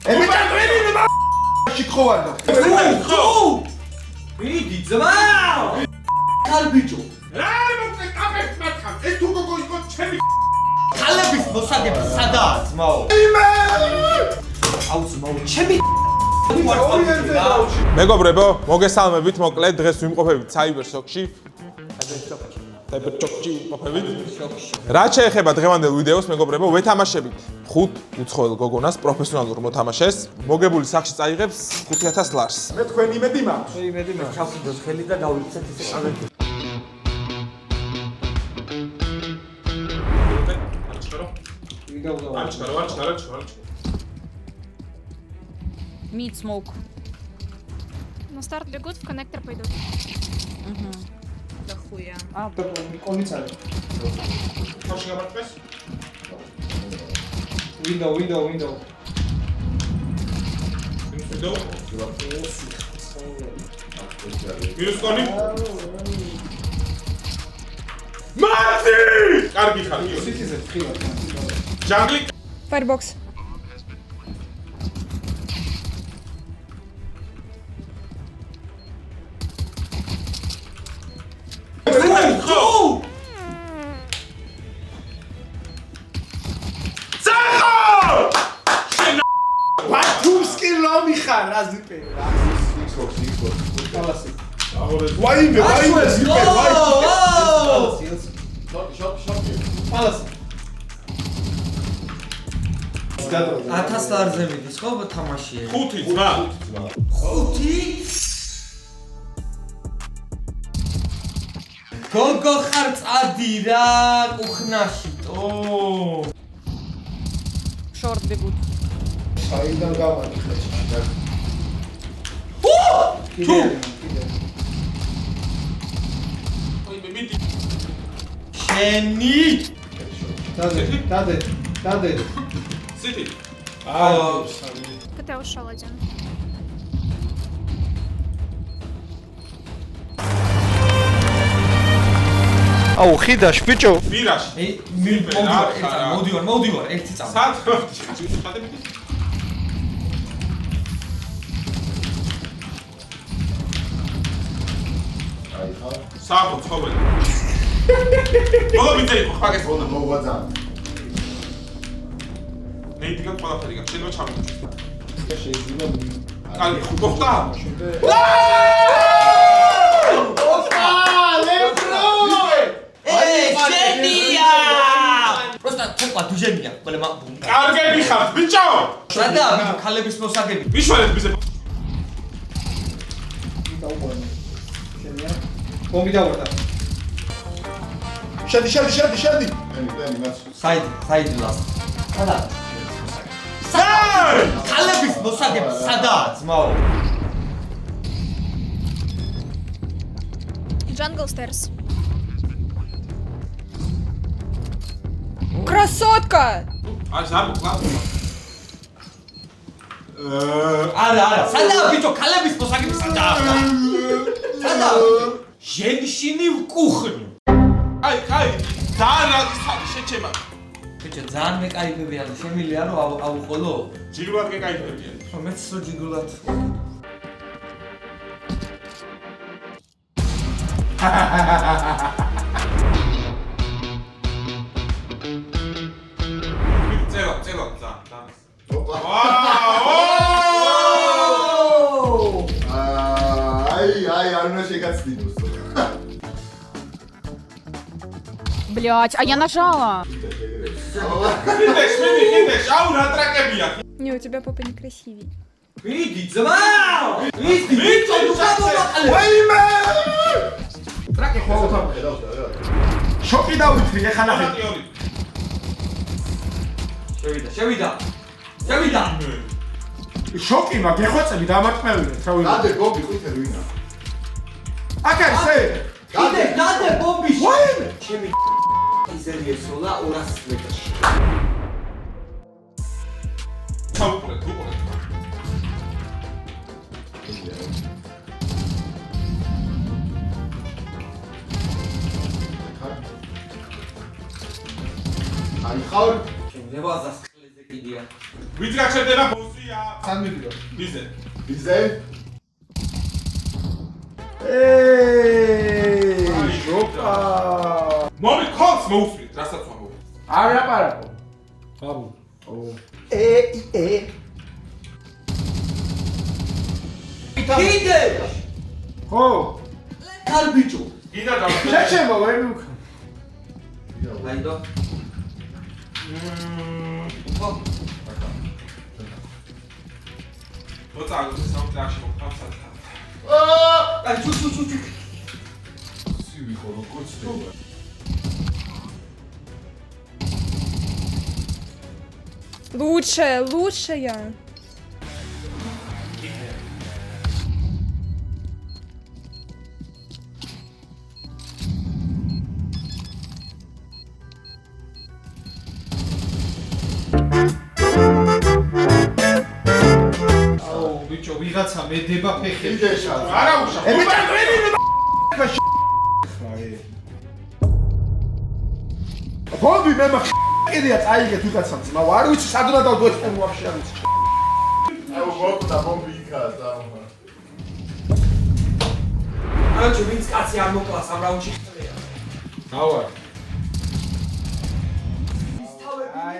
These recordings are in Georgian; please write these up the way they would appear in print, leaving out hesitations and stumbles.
ემიტატვენი შიქხოვანო. მიდი ძმა! ხალბიჭო. რა მოკლე კაფეს მათხარ. ეს თუ გოგო იყო ჩემი ხალების მოსაგები სადაა ძმაო? აუ ძმაო, ჩემი მეგობრებო, მოგესალმებით, მოკლედ დღეს ვიმყოფებით Cyber Shock-ში. Cyber Shock-ში ვიმყოფებით. რაც შეეხება დღევანდელ ვიდეოს, მეგობრებო, ვეთამაშებით 5 უცხოელ გოგონას, პროფესიონალურ მოთამაშეს. მოგებული სახში წაიღებს 5000 ლარს. მე თქვენ იმედი მაქვს. იმედი მაქვს. ჩავსიდოს ხელი და გავიქცეთ ისე კალები. Mid smoke. На старт бегут, в коннектор пойдут. Да хуя. კონიცარი. ხოში გამარტყეს? Window. Minus კონი. მარტი! კარგი ხარ, გიო. სიტიზე ხილა. ჯანგლი Firebox. ბათუმსკი ლომი ხარ, რაზიპე რა. Xbox. ხალასი. ვაიმე, ზიპე, ხალასი. 1000 ლარზე მიდის ხო თამაში? 5 ძმა. 5? გოგო ხარ წადი რა კუხნაში ტო. Short бегут. საიდან გავაკეთე. თუ ой, მიდი. შენი დადე. სიტი. КТ ушел один. აუ ხიდაშ ბიჭო. ბირაში. მოდივარ ერთი წამი. სად ხადები? საერთოდ ცხოველი. მოგობიძე იყო ხაგეს უნდა მოგვაძა. მე იდიგა ყველაფერი გა შეიძლება ჩამოვიჭრე. შეიძლება კალი ხუხტა. შენია! პროსტა თქვა დუჟენია, ყველა მაგბუნ. კარგები ხართ, ბიჭო! სადა ხალების მოსაგები. მიშვალეთ მისე. დაუყურე. შენია. ბომბი დავარდა. შედი. საიდი ლას. სადა? ხალების მოსაგები სადაა ძმაო? Jungle stairs. Красотка! აი ზარ მოკლავ. არა, სადა ბიჭო ხალების მოსაგები სადაა? სადა? ჟენშინი ვკუხნი. აი, ძალიან რაცხარი შეჩემა. ბიჭო ძალიან მეკაიფებია და შემილია რომ აუყოლო. ჯიგულად გეკაიფებია. ხო მეც სულ ჯიგულად. წევა, ზა. აი, არ უნდა შეგაცდინოს. Блять, а я нажала. ხიდეშ, აუ რა ტრაკებია. Не, у тебя попа некрасивей. მიდი ძმა! მიდი ბიჭო ნუ გამოვაყალე. ვაიმე! ტრაკი ხო შოკი დავითრი ეხლა ნახე. შევიდა. შოკი მაგ ეხვეწები დამარტყმევინე, ჩავიდა. დადე გობი ყვითელი ვინა. აქ არის ე. დადე ბომბი. ვაიმე! ჩემი იზერიესოლა 200 მეტრში. ჩაუყურეთ. აი ხარ ჩემ ლევაზას ხლეზე იდეა. ვიც გაჩერდება ბოსია. სან მიდიო. ვიზე. ვიზე? აი, ჟოპა. მომი ქონს მოუსვით, რასაც ვამბობ. არ აპარაკო. ბაბუ. კიდე! ხო. კარბიჭო. კიდე დავხო. შეჩემო ვერ მიქ. აიდო. ხო. მოცა საუნდტრაკში მოხდა. აი ჩუ. სივი ხოლო კოცდება. Лучшая. აუ ბიჭო ვიღაცა მედება ფეხი. იდეშა. არა უშა. ბომბი მე მაგ კიდია წაიგე თუ კაცამ ძმა არ ვიცი სადღა დავდოეთქენ ვაფშე არ ვიცი. აუ მოკდა ბომბი იქა და. აჩუ ვინც კაცი არ მოკლას ამ რაუნდში ხდება. დავარ.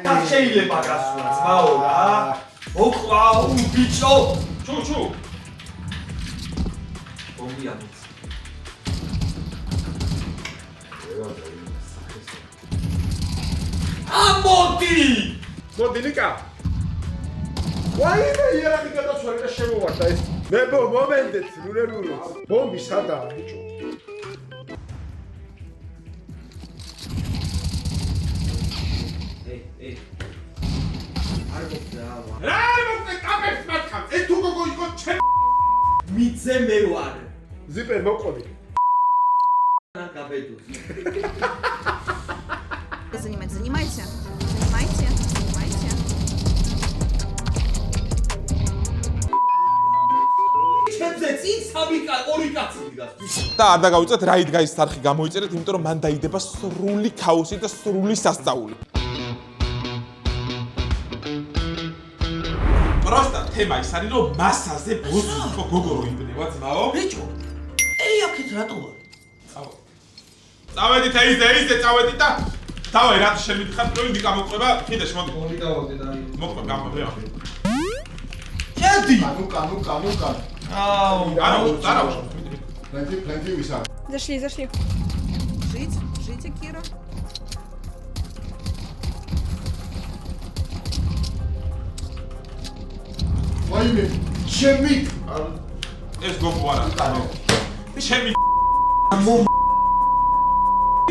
და შეიძლება გასულა ძმაო რა. მოკლაო ბიჭო. ჩუ. ბომბი ამოც. ამოდი! მოდი ნიკა. ვაიმე იარაღი გადაცვალე და შემოვარდა ეს. მე მომენტეთ რურერურო. ბომბი სადაა ბიჭო? ეი. არ მოკლავა. რა მოკლე კაფეს მათხარ. ეს თუ გოგო იყო ჩემ მიძე მე ვარ. ზიპერ მოყოლი. რა გაბედო. Занимайте. ჩემზე წინ ორი კაცი დგას. და არ დაგავიწეთ რა იდგა ის არხი გამოიწერეთ, იმიტომ რომ მან დაიდება სრული ქაოსი და სრული სასწაული. პროსტა თემა ის არის რომ მასაზე ბოსი იყო გოგო რო იბნევა ძმაო. ბიჭო, ე აქეთ რატო ვარ? წავედით ისე წავედით და დავაი რა შენ მითხარ რომ ნიკა მოყვება კიდეში მოდი. მოდი დავაგდე და მოყვება გამოყვება. შედი. კანუკა. არა. პლენტი ვისა. Зашли. Жить, Кира. ვაიმე, ჩემი. ეს გოგო არა. ჩემი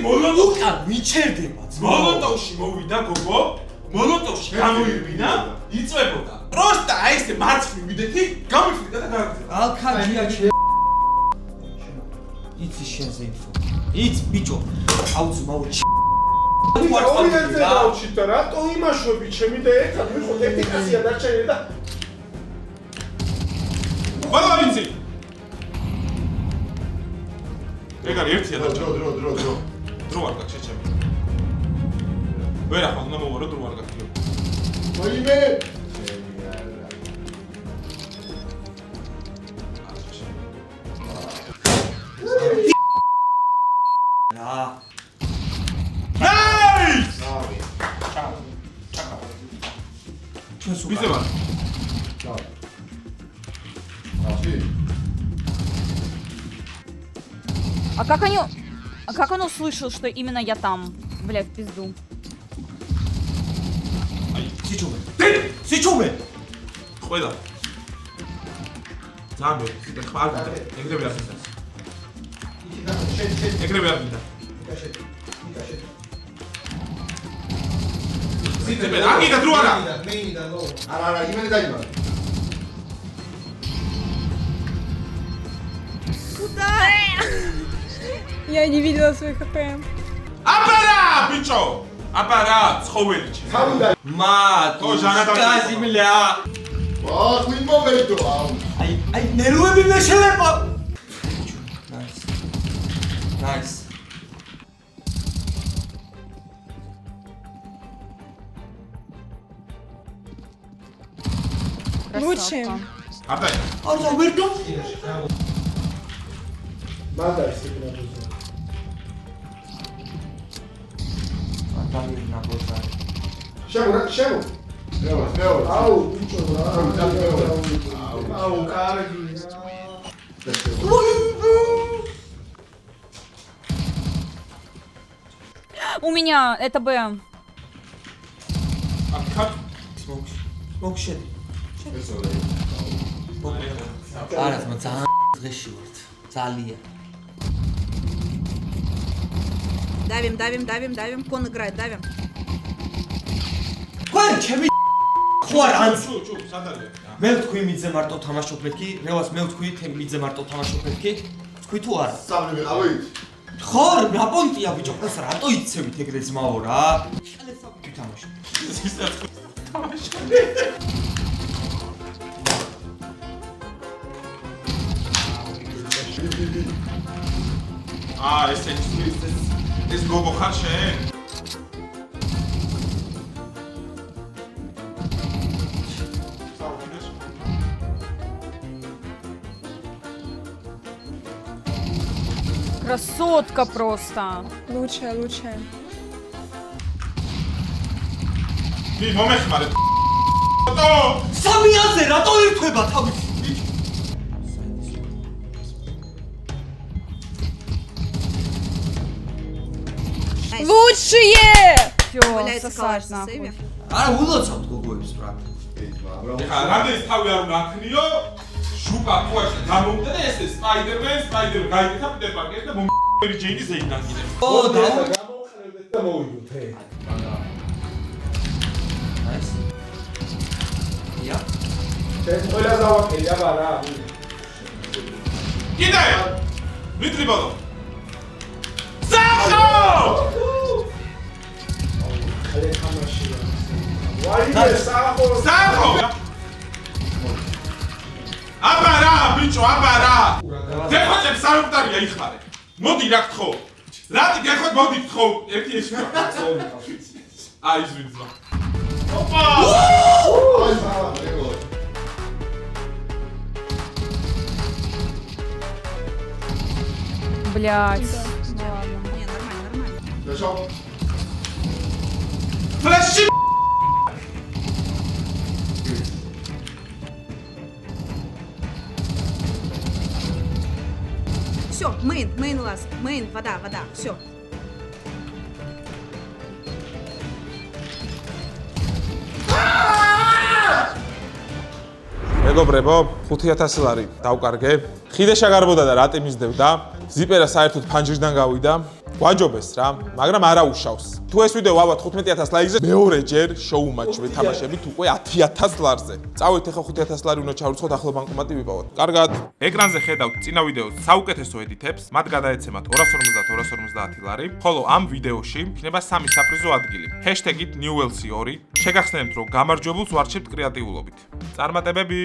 მოლოტოვკან მიჩერდება ძმაო. მოლოტოვში მოვიდა გოგო, მოლოტოვში გამოივინა, იწვებოდა. პროსტა აი ესე მარცხნივ ვიდეთი, გამიფრიდა და გააგზავნა. ალქაჯია ჩემ. იცი შენზე ინფო. იც ბიჭო. აუ ძმაო. ორიენტზე დავჩით და რატო იმაშვები ჩემი და ერთად ვიყო ტექნიკასია დარჩენილი და ყველა ვიცი. ეგ არის ერთია და დრო. დრო არ გაქვს ჩემი. ვერა ხომ მომოვარო დრო არ გაქვს. ვაიმე. რა. ნაის! დავი. ჩვენს ვიზე ვარ. აში. А как он услышал, что именно я там? Бля, в пизду. აი, სიჩუმე. ყველა. ძალიან ბევრი, სიტყვი ხარ და ეგრევე არ მითხრას. ეგრევე არ მითხრა. სიტყვი აგიდა დრო არა. არა, იმენი დაიმა. Я не видела своих хп. აპარა, ბიჭო! აპარა, ცხოველი ჩემ. თავდა მა, ო, ჟანა და- გაზიმლია. ვა, ხვინ მომენტო, აუ. აი ნერვები მე შეიძლება. Nice. Лучше. აბა არა ვერ დავწინე. მანდა ის იქნებოდა. ადამიანა ბოცა. შემო. მეორე. აუ, ბიჭო რა. აუ. აუ, კარგი. У меня это Б. მოგშენ. ესო რა. არა თმა ძალიან დღეში ვართ. ძალიან. Давим. Кон играет, давим. ხوარ ჩემი ხوار ანც ჩუ სადარია მე ვთქვი მიძე მარტო თამაშობ მეთქი რევას მე ვთქვი მიძე მარტო თამაშობ მეთქი თქვი თუ არა სამი ვიყავით. ხარ რა პონტია ბიჭო ეს რატო იცევით ეგრე ძმაო რა შალესავით თამაში ეს გოგო ხარ შენ? Красотка просто. Лучше. დი მომეხმარე. სამიაზე რატო ერთვება თავის Лучшие! Всё, Валяется сосать калаш на нахуй. сейве. არა ულოცავთ გოგოებს ბრატ ეხლა რამდენის თავი არ უნდა აქნიო? შუპა ყუაში გამოვიდა და ეს სპაიდერმენ გაიგეთა პიტერ პარკერი და მომერი ჯეინის ეიდან კიდე. ო და გამოყენებდეთ და მოვიდოთ, ჰე. ნაის ია შენ ყველა დავაკელი, აბა რა. კიდე! ვიტრი ბოლო. სახო! ხალე თამაშია. ვაიმე სახო. სახო! აბა რა, ბიჭო, აბა რა! გეხოჭებ სამკვდარია იხარე. მოდი რა გთხო. რატი გეხოთ მოდი გთხო. ერთი ეს რა. აი ზვიძა. ოპა! აი ბავა, ეგო. Блять. Не, нормально. Зашел. флеши! Все, мейн лаз, мейн, вода, все. მეგობრებო, 5000 ლარი დავკარგე. ხიდე შეგარბოდა და რატი მისდევდა. ზიპერა საერთოდ ფანჯრიდან გავიდა. გვაჯობეს რა, მაგრამ არა უშავს. თუ ეს ვიდეო ავად 15000 ლაიქზე, მეორეჯერ შოუ მატჩ ვეთამაშებით უკვე 10000 ლარზე. წავით ახლა 5000 ლარი უნდა ჩავრიცხოთ, ახლა ბანკომატი ვიპოვოთ. კარგად. ეკრანზე ხედავთ წინა ვიდეოს საუკეთესო ედიტებს, მათ გადაეცემათ 250 ლარი, ხოლო ამ ვიდეოში იქნება 3 საპრიზო ადგილი. #newelsi2 შეგახსენებთ რომ გამარჯვებულს ვარჩევთ კრეატიულობით. წარმატებები!